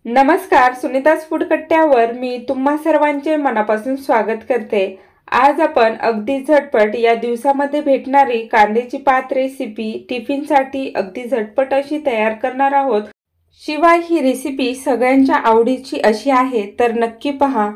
नमस्कार, सुनीताज फूड कट्ट्यावर मी तुम्हा सर्वांचे मनापासून स्वागत करते। आज आपण अगदी झटपट या दिवसामध्ये भेटणारी कांद्याची पात रेसिपी टिफिनसाठी अगदी झटपट अशी तयार करणार आहोत। शिवाय ही रेसिपी सगळ्यांच्या आवडीची अशी आहे, तर नक्की पहा।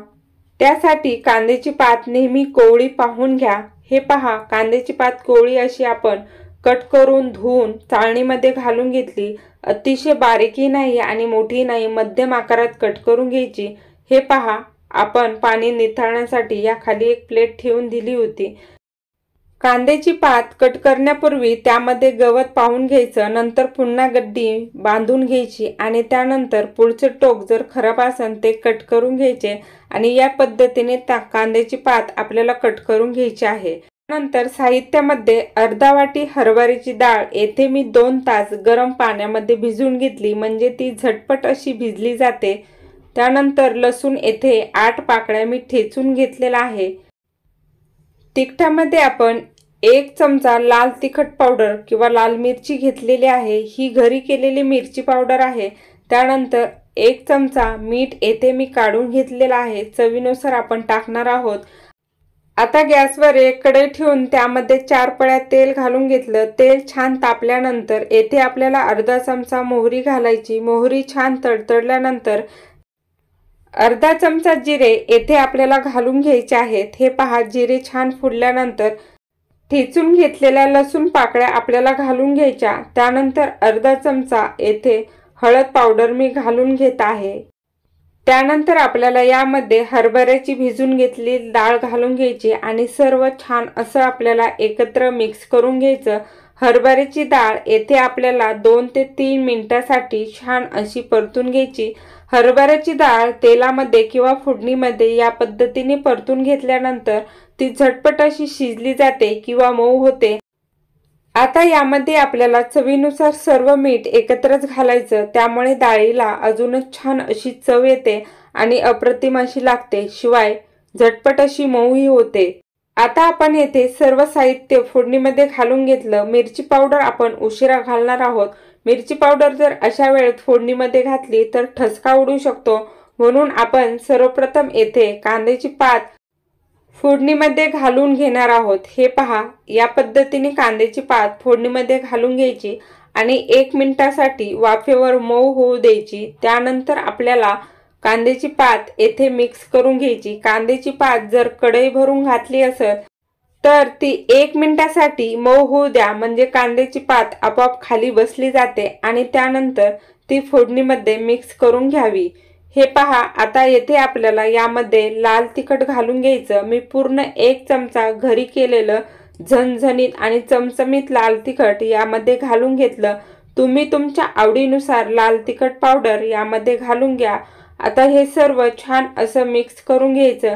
त्यासाठी कांद्याची पात नेहमी कोवळी पाहून घ्या। हे पहा, कांद्याची पात कोवळी अशी आपण कट करून धुवून चाळणीमध्ये घालून घेतली। अतिशय बारीकही नाही आणि मोठी नाही, मध्यम आकारात कट करून घ्यायची। हे पहा, आपण पाणी निथळण्यासाठी या खाली एक प्लेट ठेवून दिली होती। कांद्याची पात कट करण्यापूर्वी त्यामध्ये गवत पाहून घ्यायचं, नंतर पुन्हा गड्डी बांधून घ्यायची आणि त्यानंतर पुढचे टोक जर खराब असेल ते कट करून घ्यायचे आणि या पद्धतीने कांद्याची पात आपल्याला कट करून घ्यायची आहे। नंतर साहित्यामध्ये अर्धा वाटी हरभऱ्याची डाळ येथे मी 2 तास गरम पाण्यामध्ये भिजवून घेतली, म्हणजे ती झटपट अशी भिजली जाते। त्यानंतर लसूण येथे 8 पाकळ्या मी ठेचून घेतलेला आहे। तिखटामध्ये आपण 1 चमचा लाल तिखट पावडर किंवा लाल मिरची घेतलेली आहे, ही घरी केलेली मिरची पावडर आहे। त्यानंतर 1 चमचा मीठ येथे मी काढून घेतलेला आहे, चवीनुसार आपण टाकणार आहोत। आता गॅसवर एक कढई ठेवून त्यामध्ये 4 पळ्या तेल घालून घेतलं। तेल छान तापल्यानंतर येथे आपल्याला अर्धा चमचा मोहरी घालायची। मोहरी छान तडतडल्यानंतर अर्धा चमचा जिरे येथे आपल्याला घालून घ्यायचे आहेत। हे पहा, जिरे छान फुलल्यानंतर ठेचून घेतलेल्या लसूण पाकळ्या आपल्याला घालून घ्यायच्या। त्यानंतर अर्धा चमचा येथे हळद पावडर मी घालून घेत आहे। त्यानंतर आपल्याला यामध्ये हरभऱ्याची भिजून घेतलेली डाळ घालून घ्यायची आणि सर्व छान असं आपल्याला एकत्र मिक्स करून घ्यायचं। हरभऱ्याची डाळ येथे आपल्याला 2 ते 3 मिनिटांसाठी छान अशी परतून घ्यायची। हरभऱ्याची डाळ तेलामध्ये किंवा फोडणीमध्ये या पद्धतीने परतून घेतल्यानंतर ती झटपट अशी शिजली जाते किंवा मऊ होते। आता यामध्ये आपल्याला चवीनुसार सर्व मीठ एकत्रच घालायचं, त्यामुळे डाळीला अजूनच छान अशी चव येते आणि अप्रतिम अशी लागते, शिवाय झटपट अशी मऊही होते। आता आपण येथे सर्व साहित्य फोडणीमध्ये घालून घेतलं। मिरची पावडर आपण उशिरा घालणार आहोत। मिरची पावडर जर अशा वेळेत फोडणीमध्ये घातली तर ठसका उडू शकतो, म्हणून आपण सर्वप्रथम येथे कांद्याची पात फोडणीमध्ये घालून घेणार आहोत। हे पहा, या पद्धतीने कांद्याची पात फोडणीमध्ये घालून घ्यायची आणि 1 मिनिटासाठी वाफेवर मऊ होऊ द्यायची। त्यानंतर आपल्याला कांद्याची पात येथे मिक्स करून घ्यायची। कांद्याची पात जर कढई भरून घातली असेल तर ती 1 मिनिटासाठी मऊ होऊ द्या, म्हणजे कांद्याची पात आपोआप खाली बसली जाते आणि त्यानंतर ती फोडणीमध्ये मिक्स करून घ्यावी। हे पहा, आता येथे आपल्याला यामध्ये लाल तिखट घालून घ्यायचं। मी पूर्ण 1 चमचा घरी केलेलं झणझणीत आणि चमचमीत लाल तिखट यामध्ये घालून घेतलं। तुम्ही तुमच्या आवडीनुसार लाल तिखट पावडर यामध्ये घालून घ्या। आता हे सर्व छान असं मिक्स करून घ्यायचं।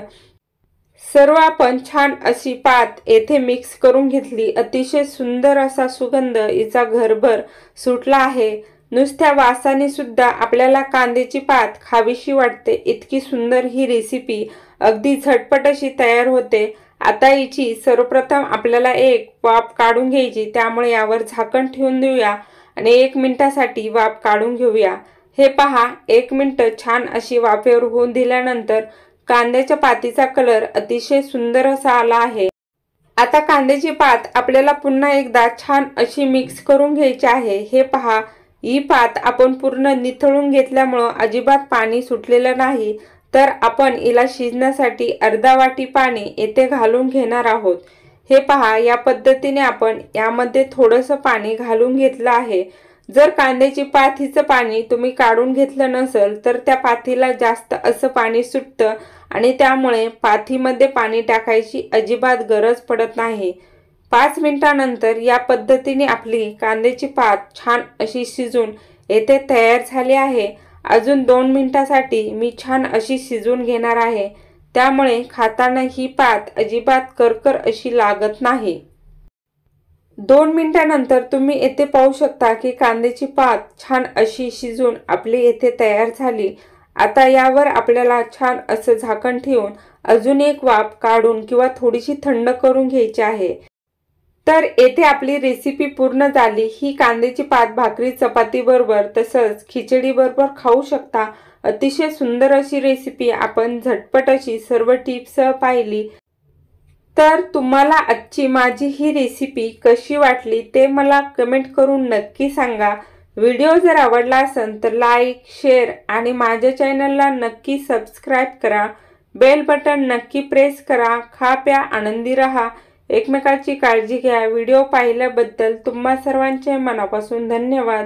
सर्व आपण छान अशी पात येथे मिक्स करून घेतली। अतिशय सुंदर असा सुगंध हिचा घरभर सुटला आहे। नुसत्या वासाने सुद्धा आपल्याला कांद्याची पात खावीशी वाटते, इतकी सुंदर ही रेसिपी अगदी झटपट अशी तयार होते। आता हिची सर्वप्रथम आपल्याला एक वाफ काढून घ्यायची, त्यामुळे यावर झाकण ठेवून देऊया आणि 1 मिनिटासाठी वाफ काढून घेऊया। हे पहा, 1 मिनिट छान अशी वाफेवर होऊन दिल्यानंतर कांद्याच्या पातीचा कलर अतिशय सुंदर असा आला आहे। आता कांद्याची पात आपल्याला पुन्हा एकदा छान अशी मिक्स करून घ्यायची आहे। हे पहा, ही पात आपण पूर्ण निथळून घेतल्यामुळे अजिबात पाणी सुटलेलं नाही, तर आपण हिला शिजण्यासाठी अर्धा वाटी पाणी येथे घालून घेणार आहोत। हे पहा, या पद्धतीने आपण यामध्ये थोडंसं पाणी घालून घेतलं आहे। जर कांद्याची पातीचं पाणी तुम्ही काढून घेतलं नसेल तर त्या पातीला जास्त असं पाणी सुटतं आणि त्यामुळे पातीमध्ये पाणी टाकायची अजिबात गरज पडत नाही। 5 मिनिटांनंतर या पद्धतीने आपली कांद्याची पात छान अशी शिजून येथे तयार झाली आहे। अजून 2 मिनिटांसाठी मी छान अशी शिजवून घेणार आहे, त्यामुळे खाताना ही पात अजिबात करकर अशी लागत नाही। 2 मिनिटांनंतर तुम्ही येथे पाहू शकता की कांद्याची पात छान अशी शिजून आपली येथे तयार झाली। आता यावर आपल्याला छान असं झाकण ठेवून अजून एक वाफ काढून किंवा थोडीशी थंड करून घ्यायची आहे। तर येथे आपली रेसिपी पूर्ण झाली। ही कांद्याची पात भाकरी चपाती बरोबर तसंच खिचडी बरोबर खाऊ शकता। अतिशय सुंदर अशी रेसिपी आपण झटपट अशी सर्व टिप्ससह पाहिली। तर तुम्हाला आजची माझी ही रेसिपी कशी वाटली ते मला कमेंट करून नक्की सांगा। व्हिडिओ जर आवडला असेल तर लाईक, शेअर आणि माझ्या चॅनलला नक्की सबस्क्राइब करा। बेल बटन नक्की प्रेस करा। खा प्या आनंदी रहा। एकमेकांची काळजी घ्या। व्हिडिओ पाहिल्याबद्दल तुम्हा सर्वांचे मनापासून धन्यवाद।